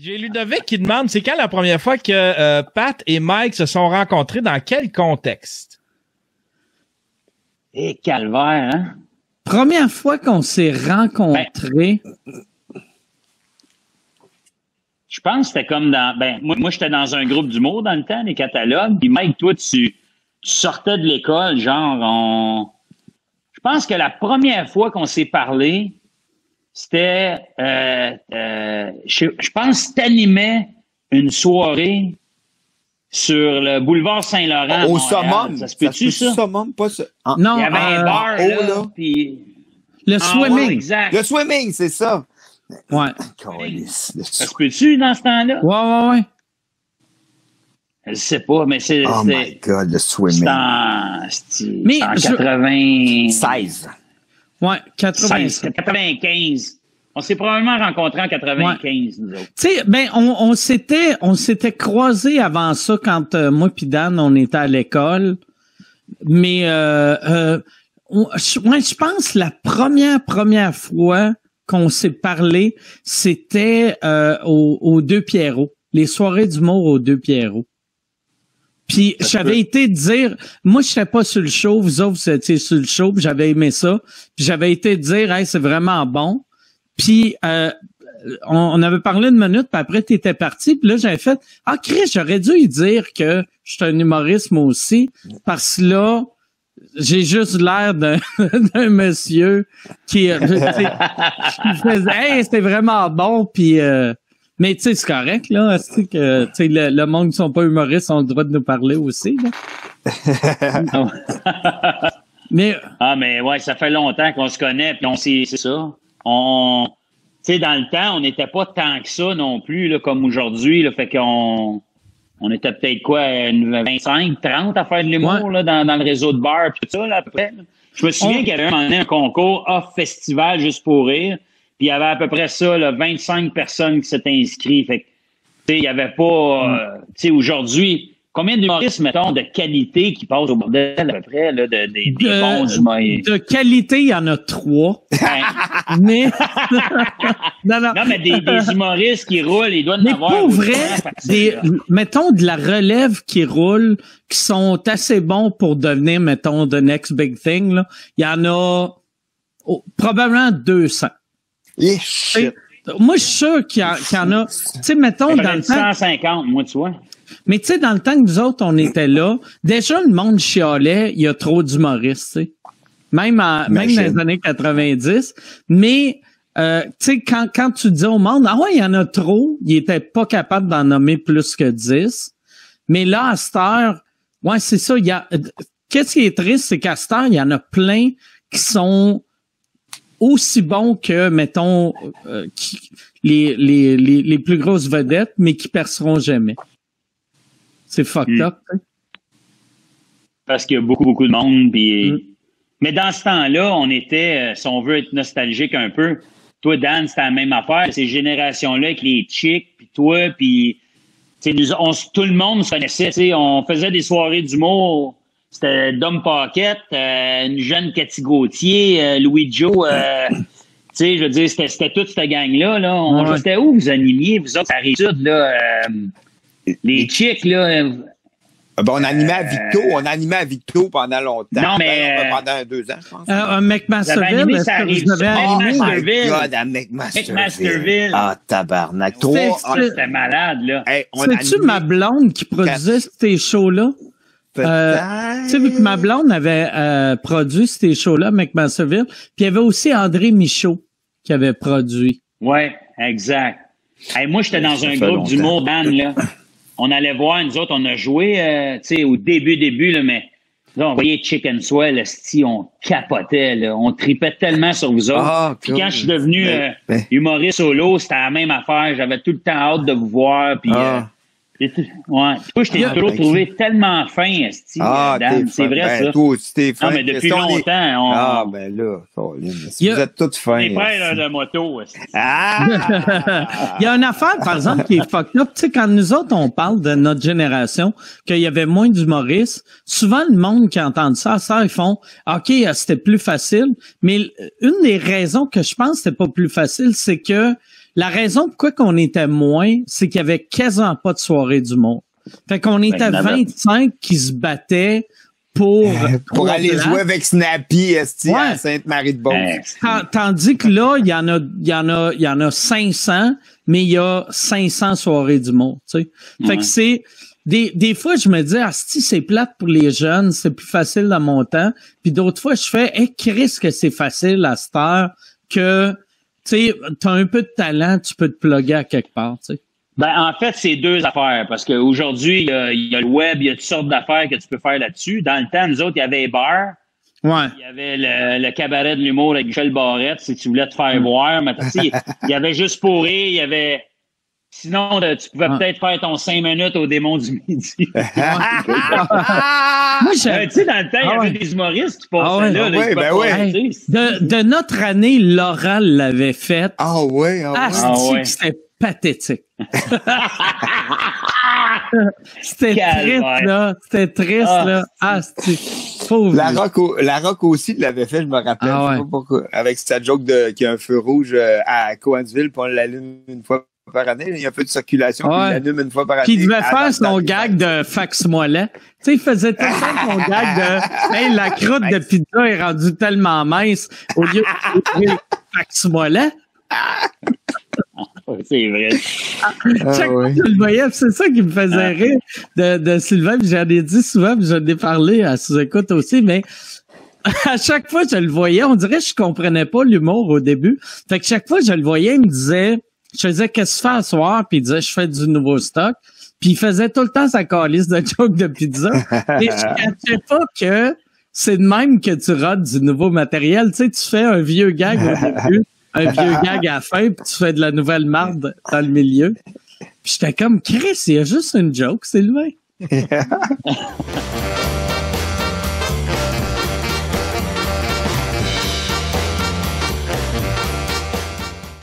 J'ai Ludovic qui demande, c'est quand la première fois que Pat et Mike se sont rencontrés, dans quel contexte? Et calvaire, hein? Première fois qu'on s'est rencontrés. Je pense que c'était comme dans... moi j'étais dans un groupe d'humour dans le temps, les catalogues. Puis Mike, toi, tu sortais de l'école, genre, Je pense que la première fois qu'on s'est parlé, c'était... je pense que t'animais une soirée sur le boulevard Saint-Laurent. Au Montréal. Summum. Ça se peut-tu, ça? Summum, pas ça. Non, Il y avait un bar, là. Puis... le swimming. Ouais, exact. Le swimming, c'est ça. Ouais. Ça se peut-tu dans ce temps-là? Ouais. Je sais pas, mais c'est... Oh my God, le swimming. C'est en 96. Ouais, 96. 95. On s'est probablement rencontrés en 95, nous autres. Tu sais, on s'était croisés avant ça quand moi pis Dan, on était à l'école. Mais je pense la première fois qu'on s'est parlé, c'était aux Deux Pierrots, les soirées d'humour aux Deux Pierrots. Puis j'avais été dire, moi je serais pas sur le show, vous autres vous étiez sur le show, puis j'avais aimé ça. Puis j'avais été dire, hey, c'est vraiment bon. Puis on avait parlé une minute, puis après t'étais parti, puis là j'avais fait, ah Chris, j'aurais dû lui dire que je suis un humoriste moi aussi, parce que là j'ai juste l'air d'un monsieur qui faisait, hey, c'était vraiment bon, puis mais tu sais, c'est correct, là. C'est que tu sais, le monde qui sont pas humoristes ont le droit de nous parler aussi, là. Mais ouais, ça fait longtemps qu'on se connaît, puis c'est ça. Tu sais, dans le temps, on n'était pas tant que ça non plus, là, comme aujourd'hui, là. Fait qu'on était peut-être quoi, 25, 30 à faire de l'humour, là, dans le réseau de bars, puis tout ça, là, à peu près. Je me souviens qu'il y avait un moment donné un concours off-festival juste pour rire. Puis il y avait à peu près ça, là, 25 personnes qui s'étaient inscrites. Fait que, tu sais, il y avait pas... tu sais, aujourd'hui, combien d'humoristes, mettons, de qualité qui passent au bordel, à peu près, là, des bons humoristes? De qualité, il y en a 3. Mais... non, mais des humoristes qui roulent, ils doivent en avoir... Mais pour vrai, mettons, de la relève qui roule, qui sont assez bons pour devenir, mettons, the next big thing, là. Il y en a probablement 200. Shit. Moi, je suis sûr qu'il y en a. Tu sais, mettons, dans le temps. 150, moi, tu vois. Mais tu sais, dans le temps que nous autres, on était là, déjà, le monde chialait, il y a trop d'humoristes, tu sais. Même dans les années 90. Mais, tu sais, quand tu dis au monde, ah ouais, il y en a trop, ils étaient pas capables d'en nommer plus que 10. Mais là, à cette heure, ouais, c'est ça, qu'est-ce qui est triste, c'est qu'à cette heure, il y en a plein qui sont aussi bons que, mettons, les plus grosses vedettes, mais qui perceront jamais. C'est fucked up. Hein? Parce qu'il y a beaucoup de monde. Puis... Mais dans ce temps-là, on était, si on veut être nostalgique un peu, toi, Dan, c'était la même affaire. Ces générations-là avec les chicks, puis toi, puis tout le monde se connaissait. On faisait des soirées d'humour. C'était Dom Paquette, une jeune Cathy Gauthier, Louis Joe, tu sais, je veux dire, c'était toute cette gang-là, là. C'était où vous animiez, vous autres, ça arrive là, les chicks, là. On animait à Victo pendant longtemps. Non, mais... pendant 2 ans, je pense. McMasterville, est-ce que vous avez animé? Oh my God, à McMasterville. Ah, tabarnak. C'était malade, là. Hey, c'est-tu ma blonde qui produisait ces shows-là? Tu sais, vu que ma blonde avait produit ces shows-là, McMasterville, puis il y avait aussi André Michaud qui avait produit. Ouais, exact. Hey, moi, j'étais dans un groupe d'humour band, là. On allait voir, nous autres, on a joué, tu sais, au début, là, mais là, on voyait Chicken Swell, on capotait, là. On tripait tellement sur vous autres. Puis quand je suis devenu humoriste solo, c'était la même affaire. J'avais tout le temps hâte de vous voir, puis... ouais. Toi, je t'ai toujours trouvé tellement fin, Dan. C'est vrai, ça. Toi aussi, t'es fin. Non, mais depuis longtemps, ben là, vous êtes toutes fins. Les frères de moto, Il y a une affaire, par exemple, qui est fucked up. Tu sais, quand nous autres, on parle de notre génération, qu'il y avait moins d'humoristes, souvent, le monde qui entend ça, ils font « OK, c'était plus facile ». Mais une des raisons que je pense que c'était pas plus facile, c'est que la raison pourquoi qu'on était moins, c'est qu'il y avait quasiment pas de soirée d'humour. Fait qu'on était 25 qui se battaient pour aller jouer avec Snappy à Sainte-Marie-de-Beauce. Tandis que là, il y en a 500, mais il y a 500 soirées d'humour, tu sais. Fait que c'est des fois je me dis c'est plate pour les jeunes, c'est plus facile dans mon temps, puis d'autres fois je fais Chris que c'est facile à cette heure que tu sais, t'as un peu de talent, tu peux te plugger à quelque part, tu sais. Ben, en fait, c'est deux affaires, parce qu'aujourd'hui, il y a le web, il y a toutes sortes d'affaires que tu peux faire là-dessus. Dans le temps, nous autres, il y avait les bars. Ouais. Il y avait le cabaret de l'humour avec Michel Barrette, si tu voulais te faire voir. Mais il y avait Juste pour rire, il y avait... Sinon, tu pouvais peut-être faire ton 5 minutes au démon du midi. Moi, tu sais, dans le temps, il y avait des humoristes qui passaient là. De notre année, Laurent l'avait fait. C'était pathétique. C'était triste, là. C'était triste, là. Pauvre. La Rock aussi l'avait fait, je me rappelle. Je sais pas pourquoi. Avec sa joke qu'il y a un feu rouge à Coansville, puis on l'allume une fois par année. Il y a un peu de circulation, puis il l'allume une fois par année. Puis il devait faire son gag de fax-mollet. Tu sais, il faisait tout ça son gag de hey, la croûte de pizza est rendue tellement mince au lieu de fax-mollet. C'est vrai. Chaque fois que je le voyais, c'est ça qui me faisait rire de Sylvain, puis j'en ai dit souvent, puis j'en ai parlé à sous-écoute aussi, mais à chaque fois que je le voyais, on dirait que je comprenais pas l'humour au début. Fait que chaque fois que je le voyais, il me disait, je faisais qu'est-ce que tu fais à soir, puis il disait, je fais du nouveau stock. Puis il faisait tout le temps sa calice de joke de pizza. Et je cachais pas que c'est de même que tu rodes du nouveau matériel. Tu sais, tu fais un vieux gag au début, un vieux gag à la fin, puis tu fais de la nouvelle marde dans le milieu. Puis j'étais comme, Chris, il y a juste une joke, Sylvain.